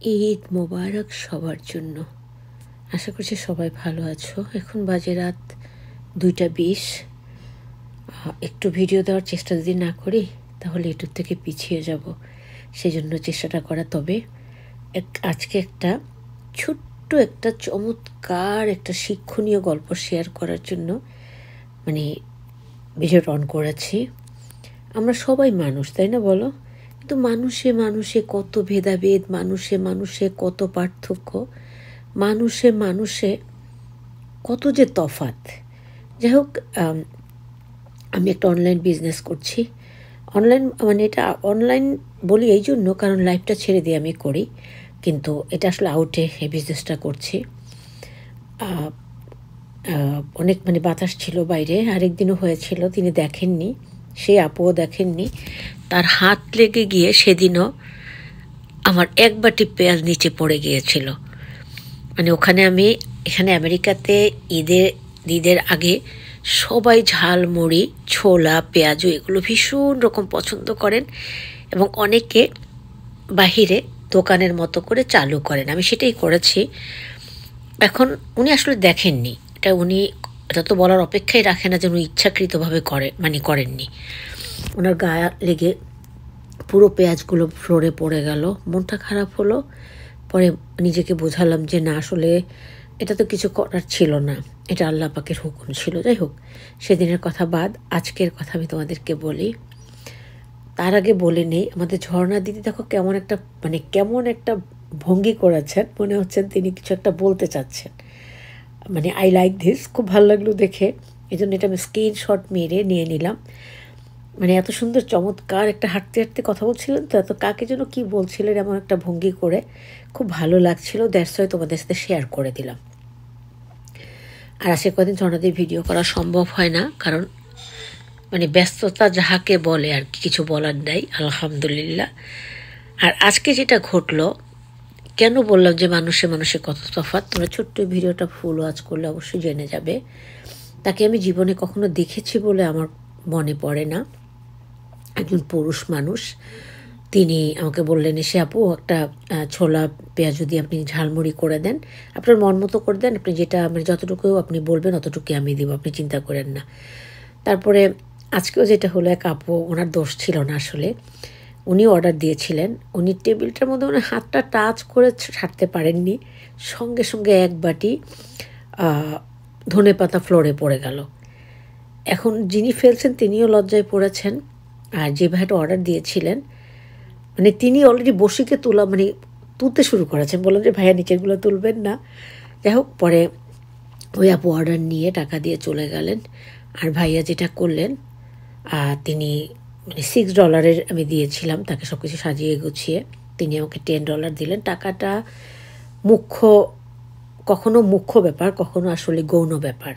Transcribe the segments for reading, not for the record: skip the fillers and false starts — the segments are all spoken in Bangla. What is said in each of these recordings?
ঈদ মোবারক সবার জন্য। আশা করছি সবাই ভালো আছো। এখন বাজে রাত 2টা 20। একটু ভিডিও দেওয়ার চেষ্টা যদি না করি তাহলে এটুর থেকে পিছিয়ে যাব, সেই জন্য চেষ্টাটা করা। তবে আজকে একটা ছোট্ট একটা চমৎকার একটা শিক্ষণীয় গল্প শেয়ার করার জন্য ভিডিওটা অন করেছি। আমরা সবাই মানুষ, তাই না বলো? কিন্তু মানুষে মানুষে কত ভেদাভেদ, মানুষে মানুষে কত পার্থক্য, মানুষে মানুষে কত যে তফাৎ। যাই হোক, আমি একটা অনলাইন বিজনেস করছি। এটা অনলাইন বলি এই জন্য কারণ লাইফটা ছেড়ে দিয়ে আমি করি, কিন্তু এটা আসলে আউটে এই বিজনেসটা করছি। অনেক বাতাস ছিল বাইরে, আরেকদিনও হয়েছিল, তিনি দেখেননি, সেই আপুও দেখেননি। তার হাত লেগে গিয়ে সেদিনও আমার এক বাটি পেঁয়াজ নিচে পড়ে গিয়েছিল। এখানে আমেরিকাতে ঈদের আগে সবাই ঝালমুড়ি, ছোলা, পেঁয়াজু এগুলো ভীষণ রকম পছন্দ করেন এবং অনেকে বাহিরে দোকানের মতো করে চালু করেন। আমি সেটাই করেছি। এখন উনি আসলে দেখেননি এটা তো বলার অপেক্ষাই রাখে না যে উনি ইচ্ছাকৃতভাবে করেননি। ওনার গায়ে লেগে পুরো পেঁয়াজগুলো ফ্লোরে পড়ে গেল। মনটা খারাপ হলো। পরে নিজেকে বোঝালাম যে না, আসলে এটা তো কিছু করার ছিল না, এটা আল্লাহ পাকের হুকুম ছিল। যাই হোক, সেদিনের কথা বাদ, আজকের কথা আমি তোমাদেরকে বলি। তার আগে বলে নেই, আমাদের ঝর্ণা দিদি দেখো কেমন একটা ভঙ্গি করেছেন, মনে হচ্ছেন তিনি কিছু একটা বলতে চাচ্ছেন। আই লাইক দিস, খুব ভালো লাগলো দেখে, এই জন্য এটা আমি স্ক্রিনশট মেরে নিয়ে নিলাম। এত সুন্দর চমৎকার একটা হাঁটতে হাঁটতে কথা বলছিলেন, তো এত কাকে যেন কী বলছিলেন এমন একটা ভঙ্গি করে, খুব ভালো লাগছিল। দ্যাটস ওয়াই তোমাদের সাথে শেয়ার করে দিলাম। আর আজকে কদিন ঝর্ণাদের ভিডিও করা সম্ভব হয় না, কারণ ব্যস্ততা যাহাকে বলে আর কিছু বলার নাই, আলহামদুলিল্লাহ। আর আজকে যেটা ঘটলো, কেন বললাম যে মানুষে মানুষে কত তফাৎ, তোমরা ছোট্ট ভিডিওটা ফুল ওয়াচ করলে অবশ্যই জেনে যাবে। তাকে আমি জীবনে কখনো দেখেছি বলে আমার মনে পড়ে না। একজন পুরুষ মানুষ, তিনি আমাকে বললেন, এসে আপু একটা ছোলা পেঁয়াজ যদি আপনি ঝালমুড়ি করে দেন, আপনার মন মতো করে দেন, আপনি যেটা যতটুকু আপনি বলবেন অতটুকুই আমি দিব, আপনি চিন্তা করেন না। তারপরে আজকেও যেটা হলো, এক আপু, ওনার দোষ ছিল না আসলে, উনি অর্ডার দিয়েছিলেন, উনি টেবিলটার মধ্যে হাতটা টাচ করে ছাড়তে পারেননি, সঙ্গে সঙ্গে এক বাটি ধনেপাতা ফ্লোরে পড়ে গেল। এখন যিনি ফেলছেন তিনিও লজ্জায় পড়েছেন, আর যে ভাইটা অর্ডার দিয়েছিলেন তিনি অলরেডি বসিকে তুলতে শুরু করেছেন। বললাম যে ভাইয়া নিচেরগুলো তুলবেন না। যাই হোক, পরে ওই আপু অর্ডার নিয়ে টাকা দিয়ে চলে গেলেন। আর ভাইয়া যেটা করলেন, তিনি $6 আমি দিয়েছিলাম তাকে সব কিছু সাজিয়ে গুছিয়ে, তিনি আমাকে $10 দিলেন। টাকাটা কখনো মুখ্য ব্যাপার, কখনো আসলে গৌণ ব্যাপার,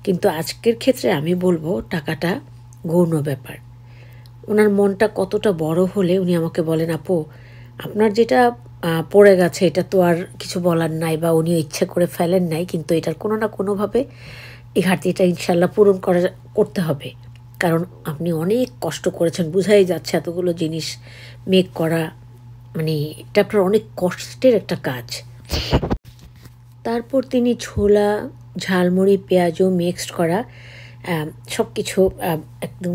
কিন্তু আজকের ক্ষেত্রে আমি বলবো টাকাটা গৌণ ব্যাপার। ওনার মনটা কতটা বড় হলে উনি আমাকে বলেন, আপু আপনার যেটা পড়ে গেছে এটা তো আর কিছু বলার নাই, বা উনিও ইচ্ছে করে ফেলেন নাই, কিন্তু এটার কোনো না কোনোভাবে এই ঘাটতিটা ইনশাল্লাহ পূরণ করতে হবে, কারণ আপনি অনেক কষ্ট করেছেন, বুঝাই যাচ্ছে এতগুলো জিনিস মেক করা, এটা আপনার অনেক কষ্টের একটা কাজ। তারপর তিনি ছোলা, ঝালমুড়ি, পেঁয়াজও মিক্সড করা সব কিছু একদম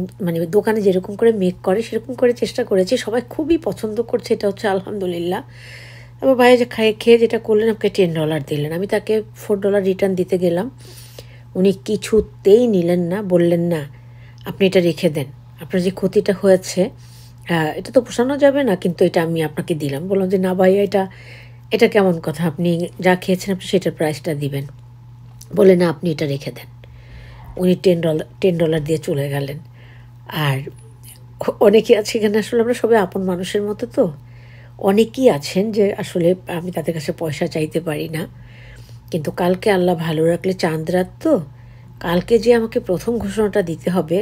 দোকানে যেরকম করে মেক করে সেরকম করে চেষ্টা করেছি, সবাই খুবই পছন্দ করছে, এটা হচ্ছে আলহামদুলিল্লাহ। তারপর ভাইয়া যে খেয়ে যেটা করলেন, আমাকে $10 দিলেন। আমি তাকে $4 রিটার্ন দিতে গেলাম, উনি কিছুতেই নিলেন না, বললেন না আপনি এটা রেখে দেন, আপনার যে ক্ষতিটা হয়েছে এটা তো পোষানো যাবে না, কিন্তু এটা আমি আপনাকে দিলাম। বললাম যে না ভাইয়া, এটা কেমন কথা, আপনি যা খেয়েছেন আপনি সেটার প্রাইসটা দিবেন। বলে না, আপনি এটা রেখে দেন। উনি $10 দিয়ে চলে গেলেন। আর অনেকেই আছে এখানে, আসলে আমরা সবাই আপন মানুষের মতো, তো অনেকেই আছেন যে আসলে আমি তাদের কাছে পয়সা চাইতে পারি না, কিন্তু কালকে আল্লাহ ভালো রাখলে চাঁদ রাত, তো কালকে যে আমাকে প্রথম ঘোষণাটা দিতে হবে,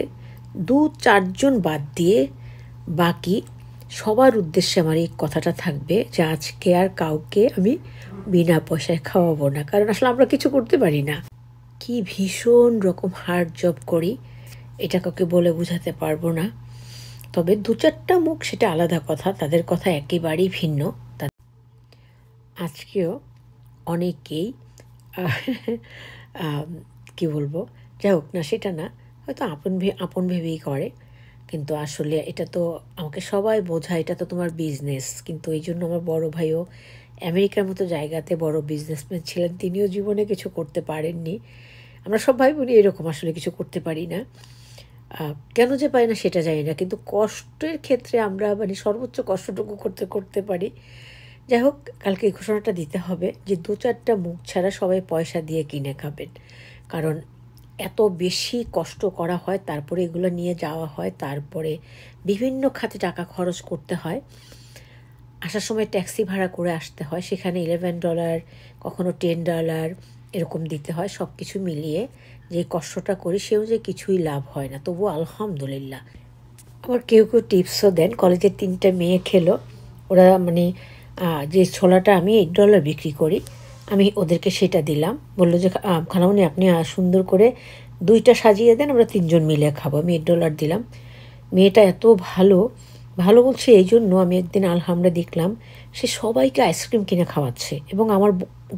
2-4 জন বাদ দিয়ে বাকি সবার উদ্দেশ্যে আমার এই কথাটা থাকবে যে আজকে আর কাউকে আমি বিনা পয়সায় খাওয়াবো না, কারণ আসলে আমরা কিছু করতে পারি না। কি ভীষণ রকম হার্ড জব করি, এটা কাউকে বলে বোঝাতে পারবো না। তবে 2-4টা মুখ সেটা আলাদা কথা, তাদের কথা একেবারেই ভিন্ন। আজকেও অনেকেই আহ, কি বলবো, যাই হোক না, সেটা না, হয়তো আপন ভেবেই করে, কিন্তু আসলে এটা তো আমাকে সবাই বোঝায় এটা তো তোমার বিজনেস। কিন্তু এই জন্য আমার বড় ভাইও আমেরিকার মতো জায়গাতে বড় বিজনেসম্যান ছিলেন, তিনিও জীবনে কিছু করতে পারেননি। আমরা সব ভাই বোনই এরকম, আসলে কিছু করতে পারি না। কেন যে পারি না সেটা জানি না, কিন্তু কষ্টের ক্ষেত্রে আমরা মানে সর্বোচ্চ কষ্টটুকু করতে করতে পারি। যাই হোক, কালকে এই ঘোষণাটা দিতে হবে যে 2-4টা মুখ ছাড়া সবাই পয়সা দিয়ে কিনে খাবেন। কারণ এত বেশি কষ্ট করা হয়, তারপরে এগুলো নিয়ে যাওয়া হয়, তারপরে বিভিন্ন খাতে টাকা খরচ করতে হয়, আসার সময় ট্যাক্সি ভাড়া করে আসতে হয়, সেখানে $11, কখনো $10 এরকম দিতে হয়। সব কিছু মিলিয়ে যে কষ্টটা করি সে অনুযায়ী কিছুই লাভ হয় না, তবু আলহামদুলিল্লাহ। আবার কেউ কেউ টিপসও দেন, কলেজের 3টা মেয়ে খেলো, ওরা মানে যে ছোলাটা আমি $8 বিক্রি করি, আমি ওদেরকে সেটা দিলাম। বললো যে খালামণি আপনি সুন্দর করে 2টা সাজিয়ে দেন, আমরা 3জন মিলে খাবো। আমি $8 দিলাম। মেয়েটা এত ভালো, ভালো বলছে এই জন্য আমি একদিন আলহামরা দেখলাম সে সবাইকে আইসক্রিম কিনে খাওয়াচ্ছে, এবং আমার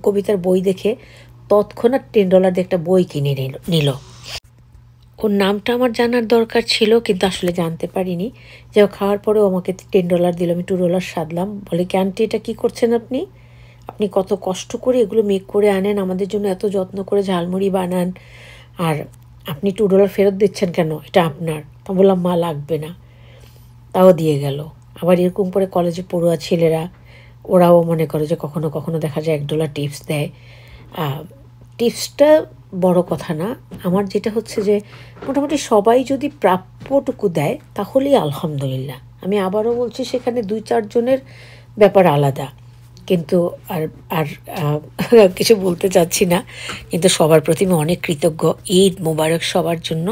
কবিতার বই দেখে তৎক্ষণাৎ $10 দিয়ে একটা বই কিনে নিল। ওর নামটা আমার জানার দরকার ছিল, কিন্তু আসলে জানতে পারিনি। যে খাওয়ার পরেও আমাকে $10 দিল, আমি $2 সাধলাম। বলে কি আন্টি এটা কী করছেন আপনি? আপনি কত কষ্ট করে এগুলো মেক করে আনেন, আমাদের জন্য এত যত্ন করে ঝালমুড়ি বানান, আর আপনি $2 ফেরত দিচ্ছেন কেন? এটা আপনার। তা বললাম মা লাগবে না, তাও দিয়ে গেল। আবার এরকম করে কলেজে পড়ুয়া ছেলেরা, ওরাও মনে করে যে কখনো কখনো দেখা যায় $1 টিপস দেয়। টিপসটা বড় কথা না, আমার যেটা হচ্ছে যে মোটামুটি সবাই যদি প্রাপ্যটুকু দেয় তাহলেই আলহামদুলিল্লাহ। আমি আবারও বলছি, সেখানে 2-4 জনের ব্যাপার আলাদা, কিন্তু আর আর কিছু বলতে চাচ্ছি না। কিন্তু সবার প্রতি আমি অনেক কৃতজ্ঞ। ঈদ মোবারক সবার জন্য।